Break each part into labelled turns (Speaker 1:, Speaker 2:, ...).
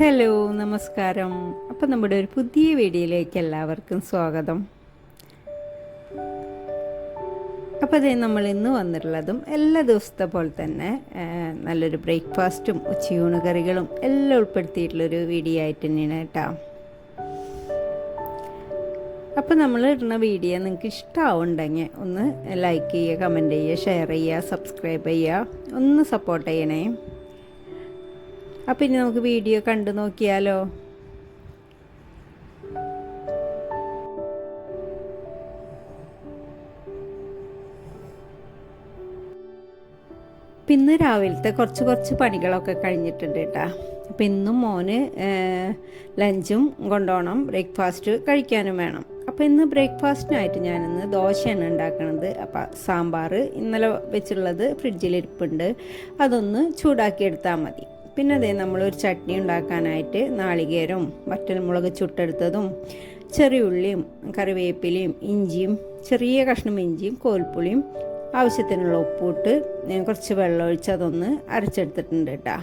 Speaker 1: Hello നമസ്കാരം. അപ്പം നമ്മുടെ ഒരു പുതിയ വീഡിയോയിലേക്ക് എല്ലാവർക്കും സ്വാഗതം. അപ്പോൾ അതേ നമ്മൾ ഇന്ന് വന്നിട്ടുള്ളതും എല്ലാ ദിവസത്തെ പോലെ തന്നെ നല്ലൊരു ബ്രേക്ക്ഫാസ്റ്റും ഉച്ചയൂണ് കറികളും എല്ലാം ഉൾപ്പെടുത്തിയിട്ടുള്ളൊരു വീഡിയോ ആയിട്ട് തന്നെയാണ് കേട്ടോ. അപ്പോൾ നമ്മൾ ഇടുന്ന വീഡിയോ നിങ്ങൾക്ക് ഇഷ്ടമാവുണ്ടെങ്കിൽ ഒന്ന് ലൈക്ക് ചെയ്യുക, കമൻറ്റ് ചെയ്യുക, ഷെയർ ചെയ്യുക, സബ്സ്ക്രൈബ് ചെയ്യുക, ഒന്ന് സപ്പോർട്ട് ചെയ്യണേ. അപ്പം ഇനി നമുക്ക് വീഡിയോ കണ്ടു നോക്കിയാലോ. പിന്നെ രാവിലത്തെ കുറച്ച് പണികളൊക്കെ കഴിഞ്ഞിട്ടുണ്ട് കേട്ടോ. അപ്പം ഇന്നും മോന് ലഞ്ചും കൊണ്ടുപോകണം, ബ്രേക്ക്ഫാസ്റ്റ് കഴിക്കാനും വേണം. അപ്പോൾ ഇന്ന് ബ്രേക്ക്ഫാസ്റ്റിനായിട്ട് ഞാനിന്ന് ദോശയാണ് ഉണ്ടാക്കണത്. അപ്പം സാമ്പാർ ഇന്നലെ വെച്ചുള്ളത് ഫ്രിഡ്ജിലിരിപ്പുണ്ട്, അതൊന്ന് ചൂടാക്കിയെടുത്താൽ മതി. പിന്നെ അതേ നമ്മളൊരു ചട്നി ഉണ്ടാക്കാനായിട്ട് നാളികേരവും വറ്റൽമുളക് ചുട്ടെടുത്തതും ചെറിയ ഉള്ളിയും കറിവേപ്പിലയും ഇഞ്ചിയും ചെറിയ കഷ്ണം ഇഞ്ചിയും കോൽപ്പുളിയും ആവശ്യത്തിനുള്ള ഉപ്പിട്ട് കുറച്ച് വെള്ളം ഒഴിച്ച് അതൊന്ന് അരച്ചെടുത്തിട്ടുണ്ട് കേട്ടോ.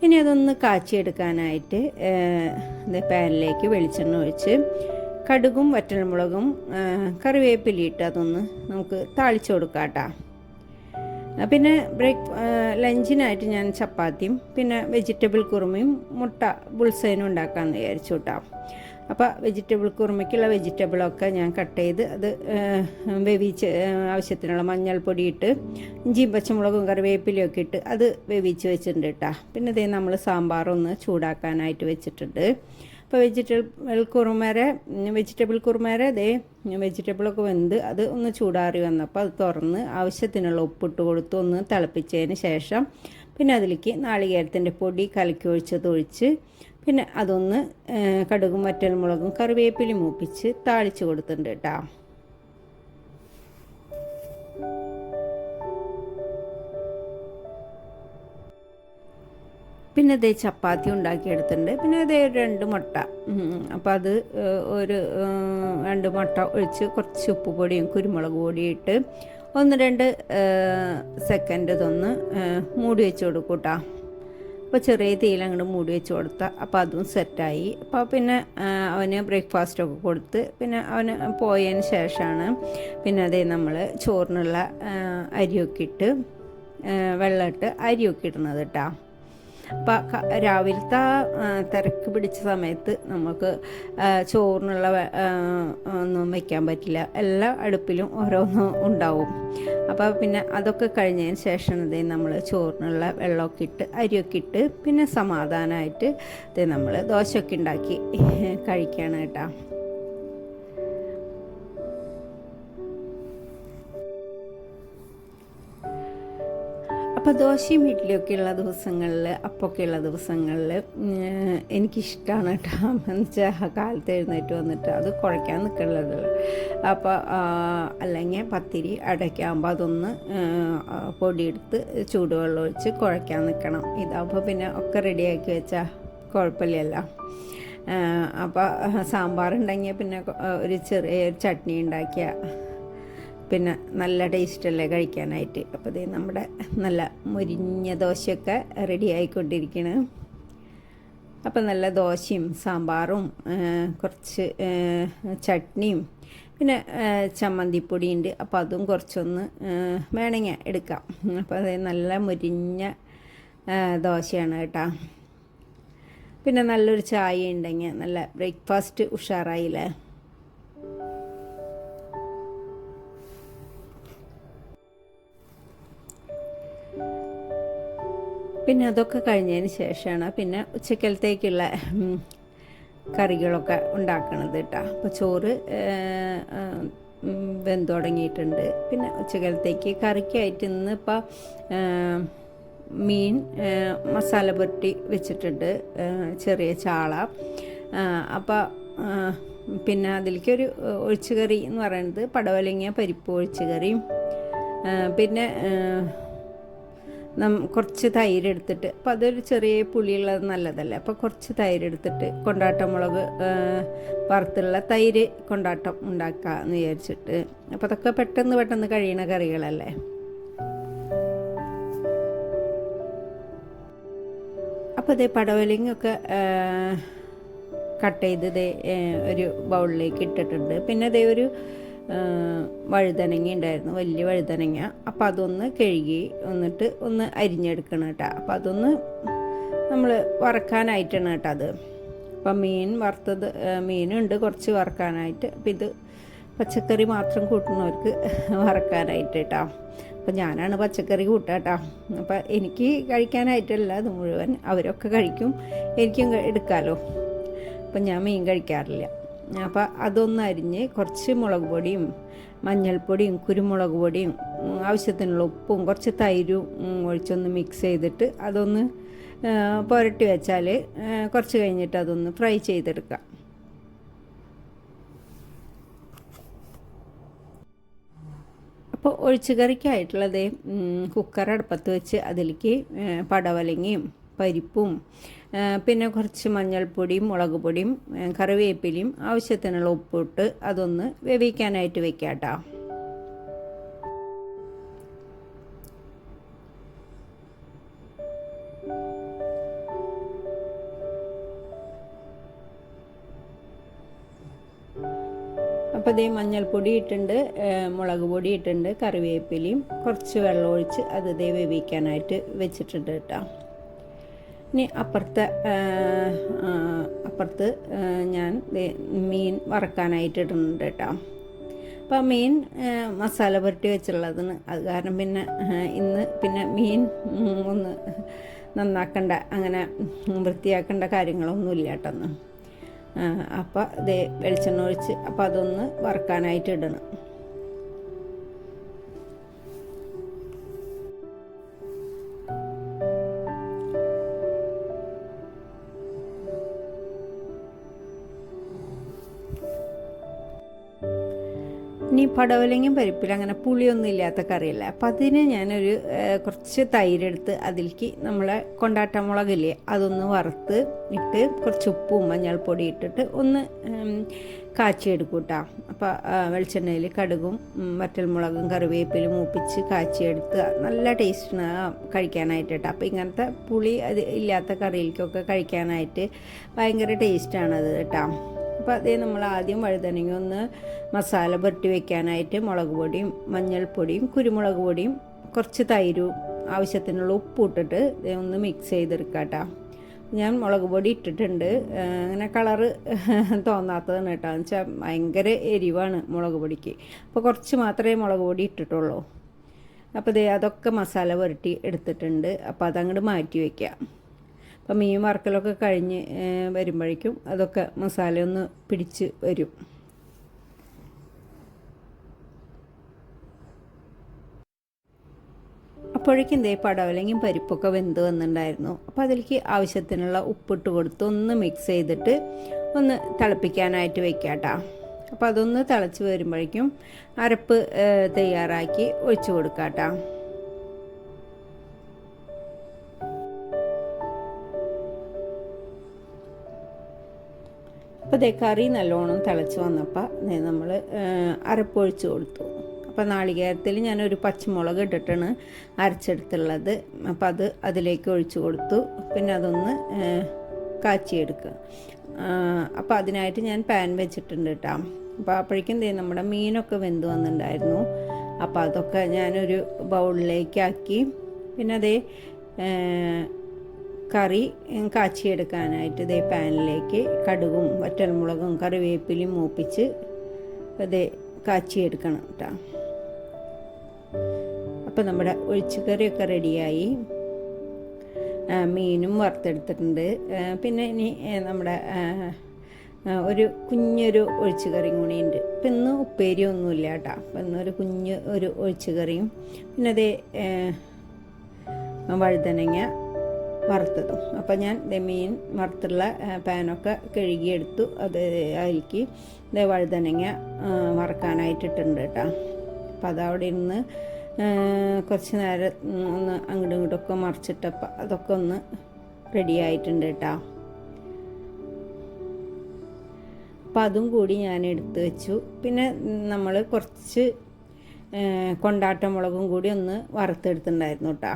Speaker 1: ഇനി അതൊന്ന് കാച്ചിയെടുക്കാനായിട്ട് പാനിലേക്ക് വെളിച്ചെണ്ണ ഒഴിച്ച് കടുകും വറ്റൽമുളകും കറിവേപ്പിലയിട്ട് അതൊന്ന് നമുക്ക് താളിച്ചു കൊടുക്കാം കേട്ടോ. പിന്നെ ലഞ്ചിനായിട്ട് ഞാൻ ചപ്പാത്തിയും പിന്നെ വെജിറ്റബിൾ കുറുമയും മുട്ട ബുൾസൈനും ഉണ്ടാക്കാമെന്ന് വിചാരിച്ചു കേട്ടോ. അപ്പോൾ വെജിറ്റബിൾ കുറുമയ്ക്കുള്ള വെജിറ്റബിളൊക്കെ ഞാൻ കട്ട് ചെയ്ത് അത് വേവിച്ച് ആവശ്യത്തിനുള്ള മഞ്ഞൾപ്പൊടി ഇട്ട് ഇഞ്ചിയും പച്ചമുളകും കറിവേപ്പിലയും ഒക്കെ ഇട്ട് അത് വേവിച്ച് വെച്ചിട്ടുണ്ട് കേട്ടോ. പിന്നെ ഇതേ നമ്മൾ സാമ്പാറൊന്ന് ചൂടാക്കാനായിട്ട് വെച്ചിട്ടുണ്ട്. അപ്പോൾ വെജിറ്റബിൾ കുറുമേരെ ഇതേ വെജിറ്റബിളൊക്കെ വെന്ത് അത് ഒന്ന് ചൂടാറി വന്നപ്പോൾ അത് തുറന്ന് ആവശ്യത്തിനുള്ള ഉപ്പിട്ട് കൊടുത്ത് ഒന്ന് തിളപ്പിച്ചതിന് ശേഷം പിന്നെ അതിലേക്ക് നാളികേരത്തിൻ്റെ പൊടി കലക്കി ഒഴിച്ച് പിന്നെ അതൊന്ന് കടുകും വറ്റൽമുളകും കറിവേപ്പിലയും മൂപ്പിച്ച് താളിച്ച് കൊടുത്തിട്ടുണ്ട് കേട്ടോ. പിന്നെ അതേ ചപ്പാത്തി ഉണ്ടാക്കിയെടുത്തിട്ടുണ്ട്. പിന്നെ അതേ 2 മുട്ട, അപ്പോൾ അത് ഒരു 2 മുട്ട ഒഴിച്ച് കുറച്ച് ഉപ്പ് പൊടിയും കുരുമുളക് പൊടിയും ഇട്ട് 1-2 സെക്കൻഡ് ഇതൊന്ന് മൂടി വെച്ച് കൊടുക്കും കേട്ടോ. അപ്പോൾ ചെറിയ തീയിൽ അങ്ങോട്ട് മൂടി വെച്ച് കൊടുത്താൽ അപ്പോൾ അതും സെറ്റായി. അപ്പോൾ പിന്നെ അവന് ബ്രേക്ക്ഫാസ്റ്റൊക്കെ കൊടുത്ത് പിന്നെ അവന് പോയതിന് ശേഷമാണ് പിന്നെ അതേ നമ്മൾ ചോറിനുള്ള അരിയൊക്കെ ഇട്ട് വെള്ളമിട്ട് അരിയൊക്കെ ഇടുന്നത് കേട്ടോ. അപ്പം രാവിലത്തെ തിരക്ക് പിടിച്ച സമയത്ത് നമുക്ക് ചോറിനുള്ള ഒന്നും വയ്ക്കാൻ പറ്റില്ല, എല്ലാ അടുപ്പിലും ഓരോന്നും ഉണ്ടാവും. അപ്പോൾ പിന്നെ അതൊക്കെ കഴിഞ്ഞതിന് ശേഷം ഇതേ നമ്മൾ ചോറിനുള്ള വെള്ളമൊക്കെ ഇട്ട് അരിയൊക്കെ ഇട്ട് പിന്നെ സമാധാനമായിട്ട് ഇതേ നമ്മൾ ദോശയൊക്കെ ഉണ്ടാക്കി കഴിക്കുകയാണ് കേട്ടോ. അപ്പോൾ ദോശയും ഇഡ്ഡലിയൊക്കെ ഉള്ള ദിവസങ്ങളിൽ അപ്പമൊക്കെ ഉള്ള ദിവസങ്ങളിൽ എനിക്കിഷ്ടമാണ് കേട്ടോ. എന്ന് വെച്ചാൽ കാലത്ത് എഴുന്നേറ്റ് വന്നിട്ട് അത് കുഴയ്ക്കാൻ നിൽക്കുള്ളത്. അപ്പോൾ അല്ലെങ്കിൽ പത്തിരി അടയ്ക്കാകുമ്പോൾ അതൊന്ന് പൊടിയെടുത്ത് ചൂടുവെള്ളം ഒഴിച്ച് കുഴയ്ക്കാൻ നിൽക്കണം. ഇതാകുമ്പോൾ പിന്നെ ഒക്കെ റെഡിയാക്കി വെച്ചാൽ കുഴപ്പമില്ലല്ലോ. അപ്പോൾ സാമ്പാറുണ്ടെങ്കിൽ പിന്നെ ഒരു ചെറിയ ചട്നി ഉണ്ടാക്കിയ പിന്നെ നല്ല ടേസ്റ്റല്ലേ കഴിക്കാനായിട്ട്. അപ്പോൾ ഇത് നമ്മുടെ നല്ല മുരിഞ്ഞ ദോശയൊക്കെ റെഡി ആയിക്കൊണ്ടിരിക്കുകയാണ്. അപ്പോൾ നല്ല ദോശയും സാമ്പാറും കുറച്ച് ചട്നിയും പിന്നെ ചമ്മന്തിപ്പൊടിയുണ്ട്, അപ്പോൾ അതും കുറച്ചൊന്ന് വേണമെങ്കിൽ എടുക്കാം. അപ്പോൾ അത് നല്ല മുരിഞ്ഞ ദോശയാണ് കേട്ടോ. പിന്നെ നല്ലൊരു ചായ ഉണ്ടെങ്കിൽ നല്ല ബ്രേക്ക്ഫാസ്റ്റ് ഉഷാറായില്ലേ. പിന്നെ അതൊക്കെ കഴിഞ്ഞതിന് ശേഷമാണ് പിന്നെ ഉച്ചക്കലത്തേക്കുള്ള കറികളൊക്കെ ഉണ്ടാക്കണത് കേട്ടോ. അപ്പോൾ ചോറ് വെന്ത് തുടങ്ങിയിട്ടുണ്ട്. പിന്നെ ഉച്ചക്കലത്തേക്ക് കറിക്കായിട്ട് ഇന്നിപ്പോൾ മീൻ മസാല പുരട്ടി വെച്ചിട്ടുണ്ട്, ചെറിയ ചാള. അപ്പോൾ പിന്നെ അതിലേക്കൊരു ഒഴിച്ചുകറി എന്ന് പറയുന്നത് പടവലങ്ങ പരിപ്പ് ഒഴിച്ചുകറിയും പിന്നെ കുറച്ച് തൈര് എടുത്തിട്ട്, അപ്പോൾ അതൊരു ചെറിയ പുളിയുള്ളത് നല്ലതല്ലേ, അപ്പോൾ കുറച്ച് തൈര് എടുത്തിട്ട് കൊണ്ടാട്ടം മുളക് വറുത്തുള്ള തൈര് കൊണ്ടാട്ടം ഉണ്ടാക്കുക എന്ന് വിചാരിച്ചിട്ട്. അപ്പോൾ അതൊക്കെ പെട്ടെന്ന് കഴിയണ കറികളല്ലേ. അപ്പോൾ ഇതേ പടവലങ്ങയൊക്കെ കട്ട് ചെയ്ത് ഇതേ ഒരു ബൗളിലേക്ക് ഇട്ടിട്ടുണ്ട്. പിന്നെ ഇതേ ഒരു വഴുതനങ്ങ ഉണ്ടായിരുന്നു, വലിയ വഴുതനങ്ങ. അപ്പോൾ അതൊന്ന് കഴുകി എന്നിട്ട് ഒന്ന് അരിഞ്ഞെടുക്കണം കേട്ടോ. അപ്പോൾ അതൊന്ന് നമ്മൾ വറക്കാനായിട്ടാണ് കേട്ടോ അത്. അപ്പം മീൻ വറുത്തത്, മീനുണ്ട് കുറച്ച് വറക്കാനായിട്ട്. അപ്പം ഇത് പച്ചക്കറി മാത്രം കൂട്ടുന്നവർക്ക് വറക്കാനായിട്ട് കേട്ടോ. അപ്പം ഞാനാണ് പച്ചക്കറി കൂട്ടുക കേട്ടോ. അപ്പം എനിക്ക് കഴിക്കാനായിട്ടല്ല അത് മുഴുവൻ, അവരൊക്കെ കഴിക്കും, എനിക്കും എടുക്കാമല്ലോ. അപ്പം ഞാൻ മീൻ കഴിക്കാറില്ല. അപ്പം അതൊന്ന് അരിഞ്ഞ് കുറച്ച് മുളക് പൊടിയും മഞ്ഞൾപ്പൊടിയും കുരുമുളക് പൊടിയും ആവശ്യത്തിനുള്ള ഉപ്പും കുറച്ച് തൈരും ഒഴിച്ചൊന്ന് മിക്സ് ചെയ്തിട്ട് അതൊന്ന് പുരട്ടി വെച്ചാൽ കുറച്ച് കഴിഞ്ഞിട്ട് അതൊന്ന് ഫ്രൈ ചെയ്തെടുക്കാം. അപ്പോൾ ഒഴിച്ചുകറിക്കായിട്ടുള്ളത് കുക്കർ അടുപ്പത്ത് വെച്ച് അതിലേക്ക് പടവലങ്ങയും പരിപ്പും പിന്നെ കുറച്ച് മഞ്ഞൾപ്പൊടിയും മുളക് പൊടിയും കറിവേപ്പിലയും ആവശ്യത്തിനുള്ള ഉപ്പിട്ട് അതൊന്ന് വേവിക്കാനായിട്ട് വെക്കാം കേട്ടോ. അപ്പോൾ ഇതേ മഞ്ഞൾപ്പൊടി ഇട്ടുണ്ട്, മുളക് പൊടി ഇട്ടുണ്ട്, കറിവേപ്പിലയും കുറച്ച് വെള്ളം ഒഴിച്ച് അത് ഇതേ വേവിക്കാനായിട്ട് വെച്ചിട്ടുണ്ട് കേട്ടോ. ഇനി അപ്പുറത്ത് ഞാൻ മീൻ വറക്കാനായിട്ട് ഇടുന്നുണ്ട് കേട്ടോ. അപ്പോൾ മീൻ മസാല പുരട്ടി വെച്ചുള്ളതാണ്, അത് കാരണം പിന്നെ മീൻ ഒന്ന് നന്നാക്കേണ്ട അങ്ങനെ വൃത്തിയാക്കേണ്ട കാര്യങ്ങളൊന്നുമില്ല കേട്ടോ. അപ്പോൾ ഇത് വെളിച്ചെണ്ണ ഒഴിച്ച് അപ്പോൾ അതൊന്ന് വറക്കാനായിട്ട് ഇടണം. ഇനി പടവലങ്ങയും പരിപ്പിൽ അങ്ങനെ പുളിയൊന്നും ഇല്ലാത്ത കറിയല്ല. അപ്പം അതിന് ഞാനൊരു കുറച്ച് തൈരെടുത്ത് അതിലേക്ക് നമ്മളെ കൊണ്ടാട്ടമുളകില്ലേ അതൊന്ന് വറുത്ത് ഇട്ട് കുറച്ച് ഉപ്പും മഞ്ഞൾപ്പൊടി ഇട്ടിട്ട് ഒന്ന് കാച്ചിയെടുക്കും കേട്ടോ. അപ്പോൾ വെളിച്ചെണ്ണയിൽ കടുകും വറ്റൽമുളകും കറിവേപ്പിലും മൂപ്പിച്ച് കാച്ചിയെടുത്ത് നല്ല ടേസ്റ്റിന് കഴിക്കാനായിട്ട് കേട്ടോ. അപ്പോൾ ഇങ്ങനത്തെ പുളി അത് ഇല്ലാത്ത കറിയിലേക്കൊക്കെ കഴിക്കാനായിട്ട് ഭയങ്കര ടേസ്റ്റാണത് കേട്ടോ. അപ്പോൾ അതേ നമ്മൾ ആദ്യം വഴുതനങ്ങ ഒന്ന് മസാല പുരട്ടി വെക്കാനായിട്ട് മുളക് പൊടിയും മഞ്ഞൾപ്പൊടിയും കുരുമുളക് പൊടിയും കുറച്ച് തൈരും ആവശ്യത്തിനുള്ള ഉപ്പ് ഇട്ടിട്ട് ഒന്ന് മിക്സ് ചെയ്തെടുക്കാം കേട്ടോ. ഞാൻ മുളക് പൊടി ഇട്ടിട്ടുണ്ട്, അങ്ങനെ കളറ് തോന്നാത്തതാണ് കേട്ടോ. എന്ന് വെച്ചാൽ ഭയങ്കര എരിവാണ് മുളക് പൊടിക്ക്. അപ്പോൾ കുറച്ച് മാത്രമേ മുളക് പൊടി ഇട്ടിട്ടുള്ളൂ. അപ്പോൾ അതൊക്കെ മസാല പുരട്ടി എടുത്തിട്ടുണ്ട്. അപ്പോൾ അതങ്ങോട്ട് മാറ്റി വയ്ക്കാം. അപ്പം മീൻ വറക്കലൊക്കെ കഴിഞ്ഞ് വരുമ്പോഴേക്കും അതൊക്കെ മസാല ഒന്ന് പിടിച്ച് വരും. അപ്പോഴേക്കും പടവലങ്ങയും പരിപ്പൊക്കെ വെന്ത് വന്നിട്ടുണ്ടായിരുന്നു. അപ്പോൾ അതിലേക്ക് ആവശ്യത്തിനുള്ള ഉപ്പിട്ട് കൊടുത്ത് ഒന്ന് മിക്സ് ചെയ്തിട്ട് ഒന്ന് തിളപ്പിക്കാനായിട്ട് വെക്കാം കേട്ടോ. അപ്പോൾ അതൊന്ന് തിളച്ച് വരുമ്പോഴേക്കും അരപ്പ് തയ്യാറാക്കി ഒഴിച്ചു കൊടുക്കാം കേട്ടോ. അപ്പോൾ കറി നല്ലോണം തിളച്ച് വന്നപ്പോൾ നമ്മൾ അരപ്പൊഴിച്ച് കൊടുത്തു. അപ്പോൾ നാളികേരത്തിൽ ഞാനൊരു പച്ചമുളക് ഇട്ടിട്ടാണ് അരച്ചെടുത്തുള്ളത്. അപ്പോൾ അത് അതിലേക്ക് ഒഴിച്ച് കൊടുത്തു. പിന്നെ അതൊന്ന് കാച്ചിയെടുക്കുക. അപ്പോൾ അതിനായിട്ട് ഞാൻ പാൻ വെച്ചിട്ടുണ്ട് കേട്ടോ. അപ്പോൾ അപ്പോഴേക്കും നമ്മുടെ മീനൊക്കെ വെന്ത് വന്നിട്ടുണ്ടായിരുന്നു. അപ്പോൾ അതൊക്കെ ഞാനൊരു ബൗളിലേക്കാക്കി പിന്നെ കറി കാച്ചിയെടുക്കാനായിട്ട് പാനിലേക്ക് കടുകും വറ്റൽമുളകും കറിവേപ്പിലയും മൂപ്പിച്ച് കാച്ചിയെടുക്കണം കേട്ടോ. അപ്പോൾ നമ്മുടെ ഒഴിച്ചുകറിയൊക്കെ റെഡിയായി. മീനും വറുത്തെടുത്തിട്ടുണ്ട്. പിന്നെ ഇനി നമ്മുടെ ഒരു കുഞ്ഞൊരു ഒഴിച്ചുകറിയും കൂടിയുണ്ട്. ഇപ്പം ഇന്ന് ഉപ്പേരിയൊന്നുമില്ല കേട്ടോ. അപ്പം ഇന്നൊരു ഒരു ഒഴിച്ചുകറിയും പിന്നെ വഴുതനങ്ങ വറുത്തതും. അപ്പോൾ ഞാൻ മീൻ വറുത്തുള്ള പാനൊക്കെ കഴുകിയെടുത്തു. അതിലേക്ക് വഴുതനങ്ങ വറക്കാനായിട്ടിട്ടുണ്ട് കേട്ടോ. അപ്പോൾ അതവിടെ ഇരുന്ന് കുറച്ച് നേരം ഒന്ന് അങ്ങോട്ടും ഇങ്ങോട്ടൊക്കെ മറിച്ചിട്ടപ്പോൾ അതൊക്കെ ഒന്ന് റെഡി ആയിട്ടുണ്ട് കേട്ടോ. അപ്പം അതും കൂടി ഞാൻ എടുത്ത് വെച്ചു. പിന്നെ നമ്മൾ കുറച്ച് കൊണ്ടാട്ടമുളകും കൂടി ഒന്ന് വറുത്തെടുത്തിട്ടുണ്ടായിരുന്നു കേട്ടോ.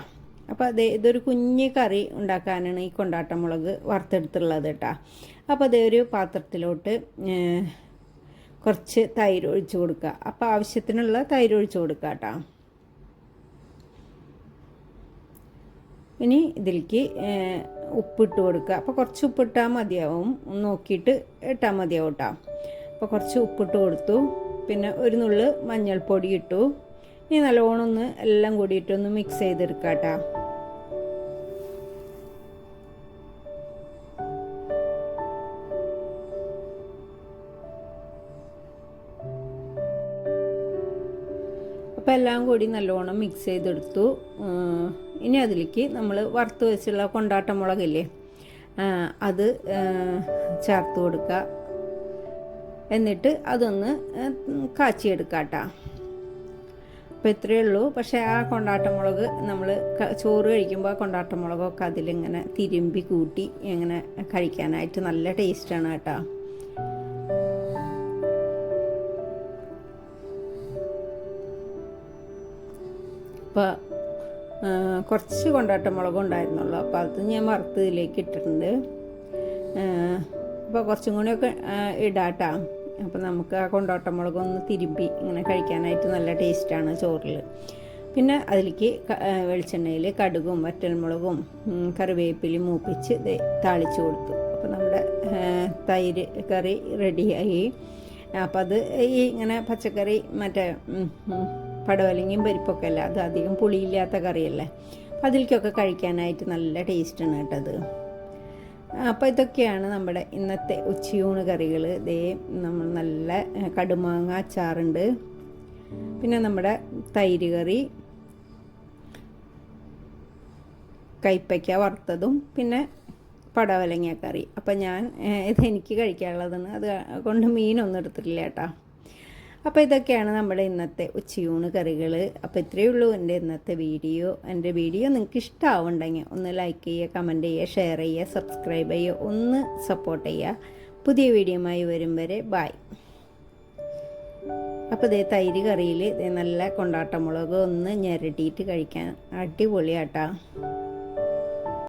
Speaker 1: അപ്പോൾ ഇതൊരു കുഞ്ഞ് കറി ഉണ്ടാക്കാനാണ് ഈ കൊണ്ടാട്ടമുളക് വറുത്തെടുത്തുള്ളത് കേട്ടോ. അപ്പോൾ അതേ ഒരു പാത്രത്തിലോട്ട് കുറച്ച് തൈര് ഒഴിച്ച് കൊടുക്കുക. അപ്പോൾ ആവശ്യത്തിനുള്ള തൈര് ഒഴിച്ച് കൊടുക്കുക കേട്ടോ. ഇനി ഇതിലേക്ക് ഉപ്പിട്ട് കൊടുക്കുക. അപ്പോൾ കുറച്ച് ഉപ്പിട്ടാൽ മതിയാവും, നോക്കിയിട്ട് ഇട്ടാൽ മതിയാവും കേട്ടോ. അപ്പോൾ കുറച്ച് ഉപ്പിട്ട് കൊടുത്തു, പിന്നെ ഒരു നുള്ള് മഞ്ഞൾപ്പൊടി ഇട്ടു. ഇനി നല്ലോണം ഒന്ന് എല്ലാം കൂടിയിട്ടൊന്ന് മിക്സ് ചെയ്തെടുക്കാം കേട്ടോ. അപ്പോൾ എല്ലാം കൂടി നല്ലോണം മിക്സ് ചെയ്തെടുത്തു. ഇനി അതിലേക്ക് നമ്മൾ വറുത്ത് വെച്ചുള്ള കൊണ്ടാട്ടമുളകില്ലേ, അത് ചേർത്ത് കൊടുക്കുക. എന്നിട്ട് അതൊന്ന് കാച്ചിയെടുക്കാം കേട്ടോ. അപ്പോൾ ഇത്രയേ ഉള്ളൂ. പക്ഷേ ആ കൊണ്ടാട്ടമുളക് നമ്മൾ ചോറ് കഴിക്കുമ്പോൾ ആ കൊണ്ടാട്ടമുളകൊക്കെ അതിലിങ്ങനെ തിരുമ്പി കൂട്ടി ഇങ്ങനെ കഴിക്കാനായിട്ട് നല്ല ടേസ്റ്റാണ് കേട്ടോ. അപ്പോൾ കുറച്ച് കൊണ്ടാട്ടമുളകും ഉണ്ടായിരുന്നുള്ളൂ, അപ്പോൾ അത് ഞാൻ വറുത്ത് ഇതിലേക്ക് ഇട്ടിട്ടുണ്ട്. അപ്പോൾ കുറച്ചും കൂടിയൊക്കെ ഇടാട്ടോ. അപ്പോൾ നമുക്ക് ആ കൊണ്ടാട്ടമുളകൊന്ന് തിരുമ്പി ഇങ്ങനെ കഴിക്കാനായിട്ട് നല്ല ടേസ്റ്റാണ് ചോറിൽ. പിന്നെ അതിലേക്ക് വെളിച്ചെണ്ണയിൽ കടുകും വറ്റൽമുളകും കറിവേപ്പിലയും മൂപ്പിച്ച് താളിച്ച് കൊടുത്തു. അപ്പോൾ നമ്മുടെ തൈര് കറി റെഡിയായി. അപ്പോൾ അത് ഈ ഇങ്ങനെ പച്ചക്കറി മറ്റേ പടവലങ്ങയും പരിപ്പൊക്കെ അല്ല, അത് അധികം പുളിയില്ലാത്ത കറിയല്ലേ, അപ്പോൾ അതിലേക്കൊക്കെ കഴിക്കാനായിട്ട് നല്ല ടേസ്റ്റാണ് കേട്ടത്. അപ്പോൾ ഇതൊക്കെയാണ് നമ്മുടെ ഇന്നത്തെ ഉച്ചയൂണ് കറികൾ. ഇതേ നമ്മൾ നല്ല കടുമാങ്ങ അച്ചാറുണ്ട്, പിന്നെ നമ്മുടെ തൈര് കറി, കൈപ്പയ്ക്ക വറുത്തതും, പിന്നെ പടവലങ്ങ കറി. അപ്പം ഞാൻ ഇതെനിക്ക് കഴിക്കാനുള്ളതാണ്, അത് കൊണ്ട് മീനൊന്നും എടുത്തിട്ടില്ല കേട്ടോ. അപ്പോൾ ഇതൊക്കെയാണ് നമ്മുടെ ഇന്നത്തെ ഉച്ചയൂണ് കറികൾ. അപ്പോൾ ഇത്രയേ ഉള്ളൂ എൻ്റെ ഇന്നത്തെ വീഡിയോ. എൻ്റെ വീഡിയോ നിങ്ങൾക്ക് ഇഷ്ടമാവുണ്ടെങ്കിൽ ഒന്ന് ലൈക്ക് ചെയ്യുക, കമൻറ്റ് ചെയ്യുക, ഷെയർ ചെയ്യുക, സബ്സ്ക്രൈബ് ചെയ്യുക, ഒന്ന് സപ്പോർട്ട് ചെയ്യുക. പുതിയ വീഡിയോയുമായി വരും വരെ ബായ്. അപ്പോൾ ഇതേ തൈര് കറിയിൽ നല്ല കൊണ്ടാട്ടമുളക് ഒന്ന് ഞെരട്ടിയിട്ട് കഴിക്കാൻ അടിപൊളിയാട്ടോ.